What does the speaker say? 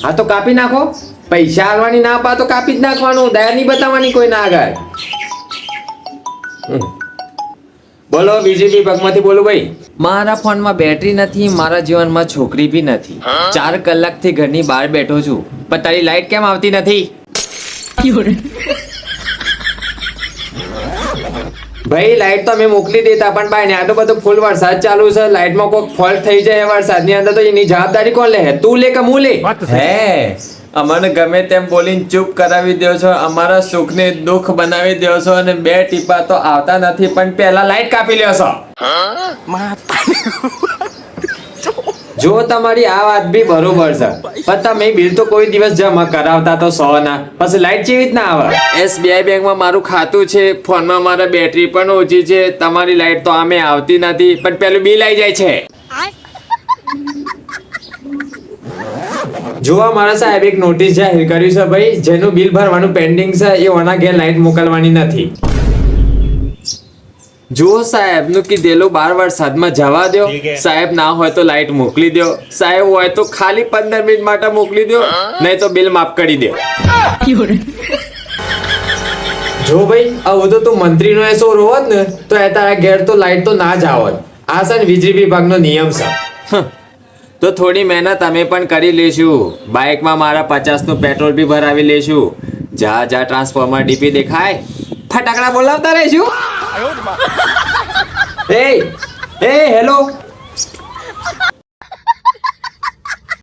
હા તો કાપી નાખો. પૈસા આલવાની ના પા તો કાપી જ નાખવાનું. દયા નહીં બતાવવાની કોઈ ના આગળ. બોલો બીજી વિભાગમાંથી બોલું ભાઈ. મારા ફોનમાં બેટરી નથી, મારા જીવનમાં છોકરી બી નથી. 4 કલાકથી ઘરની બહાર બેઠો છું, પણ તારી લાઈટ કેમ આવતી નથી? ભાઈ લાઈટ તો અમે મોકલી દેતા, પણ ભાઈ ને આ તો બધું ફૂલ વરસાદ ચાલુ છે. લાઈટમાં કોઈ ફોલ્ટ થઈ જાય વરસાદની અંદર તો એની જવાબદારી કોણ લે? તું લે કે હું લે? હે અમને ગમે તેમ બોલીને ચૂપ કરાવી દો છો, અમારા સુખને દુઃખ બનાવી દો છો, અને 2 ટીપા તો આવતા નથી પણ પહેલા લાઈટ કાપી લ્યો છો. જો તમારી આ વાત બી બરોબર છે, પણ તમે બિલ તો કોઈ દિવસ જમા કરાવતા તો 100 ના, પછી લાઈટ જેવી જ ના આવે. SBI બેંકમાં મારું ખાતું છે, ફોનમાં મારા બેટરી પણ ઓછી છે, તમારી લાઈટ તો આમે આવતી નથી, પણ પેલું બિલ આવી જાય છે. જોવા મારા સાહેબ એક નોટિસ જાહેર કર્યું છે ભાઈ, જેનું બિલ ભરવાનું પેન્ડિંગ છે એ ઓના ઘેર લાઈટ મોકલવાની નથી. જો સાહેબ નું કીધેલું 12 વરસાદમાં જવા દો. સાહેબ ના હોય તો લાઈટ મોકલી દો, સાહેબ હોય તો ખાલી 15 મિનિટ માટે મોકલી દો, નહીં તો બિલ માફ કરી દો. જો ભાઈ આવું તો તું મંત્રી નો એસો રોવત ને તો એ તારા ઘેર તો લાઈટ તો ના જ આવત. આ છે ને વીજળી વિભાગનો નિયમ છે. તો થોડી મહેનત અમે પણ કરી લેશું. બાઇકમાં મારા 50 નું પેટ્રોલ બી ભરાવી લેશું. જા ટ્રાન્સફોર્મર ડીપી દેખાય ફટાકડા બોલાવતા રહીશું. એ હેલો